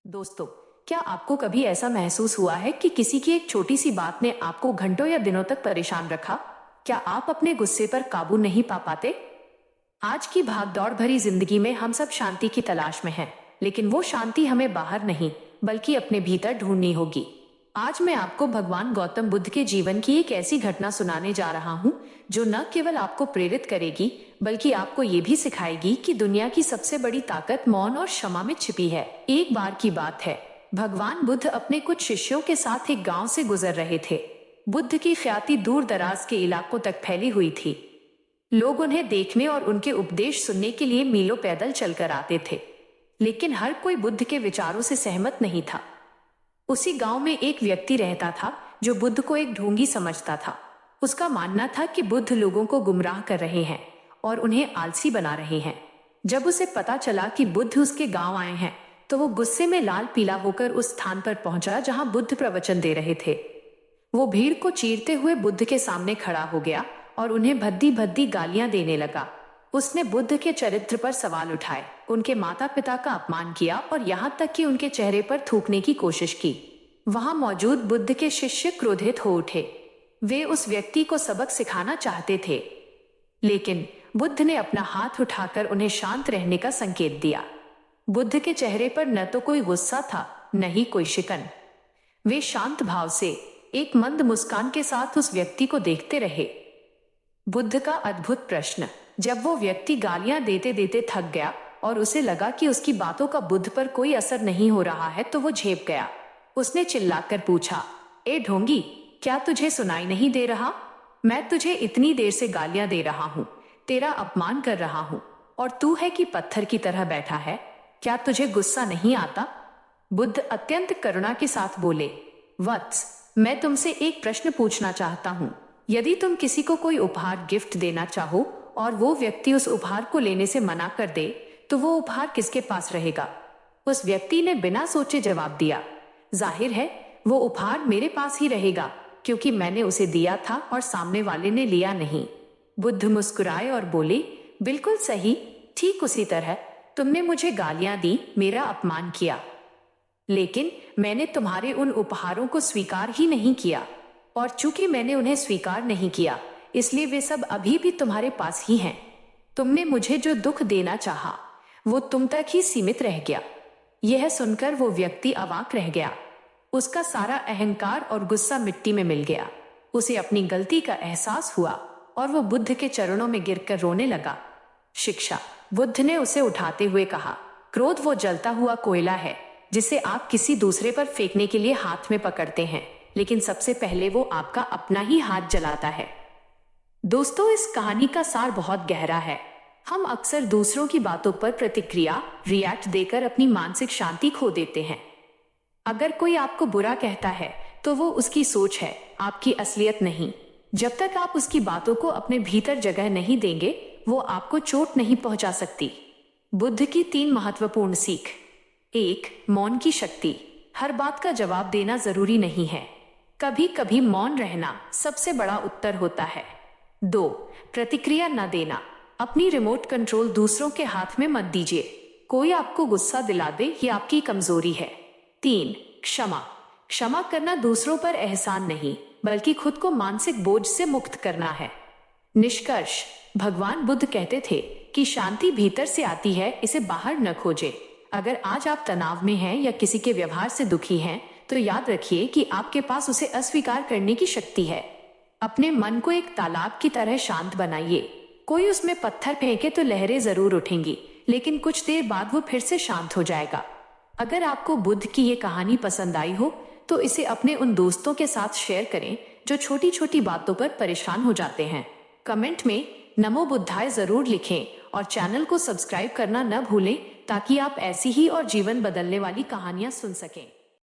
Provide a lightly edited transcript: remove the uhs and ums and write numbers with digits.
दोस्तों, क्या आपको कभी ऐसा महसूस हुआ है कि किसी की एक छोटी सी बात ने आपको घंटों या दिनों तक परेशान रखा? क्या आप अपने गुस्से पर काबू नहीं पा पाते? आज की भागदौड़ भरी जिंदगी में हम सब शांति की तलाश में हैं, लेकिन वो शांति हमें बाहर नहीं, बल्कि अपने भीतर ढूंढनी होगी। आज मैं आपको भगवान गौतम बुद्ध के जीवन की एक ऐसी घटना सुनाने जा रहा हूँ जो न केवल आपको प्रेरित करेगी, बल्कि आपको ये भी सिखाएगी कि दुनिया की सबसे बड़ी ताकत मौन और क्षमा में छिपी है। एक बार की बात है, भगवान बुद्ध अपने कुछ शिष्यों के साथ एक गांव से गुजर रहे थे। बुद्ध की ख्याति दूर दराज के इलाकों तक फैली हुई थी। लोग उन्हें देखने और उनके उपदेश सुनने के लिए मीलों पैदल चलकर आते थे, लेकिन हर कोई बुद्ध के विचारों से सहमत नहीं था। उसी गांव में एक व्यक्ति रहता था जो बुद्ध को एक ढोंगी समझता था। उसका मानना था कि बुद्ध लोगों को गुमराह कर रहे हैं और उन्हें आलसी बना रहे हैं। जब उसे पता चला कि बुद्ध उसके गांव आए हैं, तो वो गुस्से में लाल पीला होकर उस स्थान पर पहुंचा जहां बुद्ध प्रवचन दे रहे थे। वो भीड़ को चीरते हुए बुद्ध के सामने खड़ा हो गया और उन्हें भद्दी भद्दी गालियां देने लगा। उसने बुद्ध के चरित्र पर सवाल उठाए, उनके माता पिता का अपमान किया और यहाँ तक कि उनके चेहरे पर थूकने की कोशिश की। वहां मौजूद बुद्ध के शिष्य क्रोधित हो उठे। वे उस व्यक्ति को सबक सिखाना चाहते थे, लेकिन बुद्ध ने अपना हाथ उठाकर उन्हें शांत रहने का संकेत दिया। बुद्ध के चेहरे पर न तो कोई गुस्सा था, न ही कोई शिकन। वे शांत भाव से एक मंद मुस्कान के साथ उस व्यक्ति को देखते रहे। बुद्ध का अद्भुत प्रश्न। जब वो व्यक्ति गालियां देते देते थक गया और उसे लगा कि उसकी बातों का बुद्ध पर कोई असर नहीं हो रहा है, तो वो झेप गया। उसने चिल्लाकर पूछा, ए ढोंगी, क्या तुझे सुनाई नहीं दे रहा? मैं तुझे इतनी देर से गालियां दे रहा हूँ, तेरा अपमान कर रहा हूँ, और तू है कि पत्थर की तरह बैठा है। क्या तुझे गुस्सा नहीं आता? बुद्ध अत्यंत करुणा के साथ बोले, वत्स, मैं तुमसे एक प्रश्न पूछना चाहता हूँ। यदि तुम किसी को कोई उपहार गिफ्ट देना चाहो और वो व्यक्ति उस उपहार को लेने से मना कर दे, तो वो उपहार किसके पास रहेगा? उस व्यक्ति ने बिना सोचे जवाब दिया, जाहिर है वो उपहार मेरे पास ही रहेगा, क्योंकि मैंने उसे दिया था और सामने वाले ने लिया नहीं। बुद्ध मुस्कुराए और बोले, बिल्कुल सही। ठीक उसी तरह तुमने मुझे गालियां दी, मेरा अपमान किया, लेकिन मैंने तुम्हारे उन उपहारों को स्वीकार ही नहीं किया, और चूंकि मैंने उन्हें स्वीकार नहीं किया, इसलिए वे सब अभी भी तुम्हारे पास ही हैं। तुमने मुझे जो दुख देना चाहा, वो तुम तक ही सीमित रह गया। यह सुनकर वो व्यक्ति अवाक रह गया। उसका सारा अहंकार और गुस्सा मिट्टी में मिल गया। उसे अपनी गलती का एहसास हुआ और वो बुद्ध के चरणों में गिरकर रोने लगा। शिक्षा। बुद्ध ने उसे उठाते हुए कहा, क्रोध वो जलता हुआ कोयला है जिसे आप किसी दूसरे पर फेंकने के लिए हाथ में पकड़ते हैं, लेकिन सबसे पहले वो आपका अपना ही हाथ जलाता है। दोस्तों, इस कहानी का सार बहुत गहरा है। हम अक्सर दूसरों की बातों पर प्रतिक्रिया रिएक्ट देकर अपनी मानसिक शांति खो देते हैं। अगर कोई आपको बुरा कहता है, तो वो उसकी सोच है, आपकी असलियत नहीं। जब तक आप उसकी बातों को अपने भीतर जगह नहीं देंगे, वो आपको चोट नहीं पहुंचा सकती। बुद्ध की 3 महत्वपूर्ण सीख। 1. मौन की शक्ति। हर बात का जवाब देना जरूरी नहीं है। कभी कभी मौन रहना सबसे बड़ा उत्तर होता है। 2. प्रतिक्रिया न देना। अपनी रिमोट कंट्रोल दूसरों के हाथ में मत दीजिए। कोई आपको गुस्सा दिला दे, ये आपकी कमजोरी है। 3. क्षमा। क्षमा करना दूसरों पर एहसान नहीं, बल्कि खुद को मानसिक बोझ से मुक्त करना है। निष्कर्ष। भगवान बुद्ध कहते थे कि शांति भीतर से आती है, इसे बाहर न खोजे। अगर आज आप तनाव में हैं या किसी के व्यवहार से दुखी हैं, तो याद रखिए कि आपके पास उसे अस्वीकार करने की शक्ति है। अपने मन को एक तालाब की तरह शांत बनाइए। कोई उसमें पत्थर फेंके तो लहरें जरूर उठेंगी, लेकिन कुछ देर बाद वो फिर से शांत हो जाएगा। अगर आपको बुद्ध की ये कहानी पसंद आई हो, तो इसे अपने उन दोस्तों के साथ शेयर करें जो छोटी छोटी बातों पर परेशान हो जाते हैं। कमेंट में नमो बुद्धाय जरूर लिखें और चैनल को सब्सक्राइब करना न भूलें, ताकि आप ऐसी ही और जीवन बदलने वाली कहानियां सुन सकें।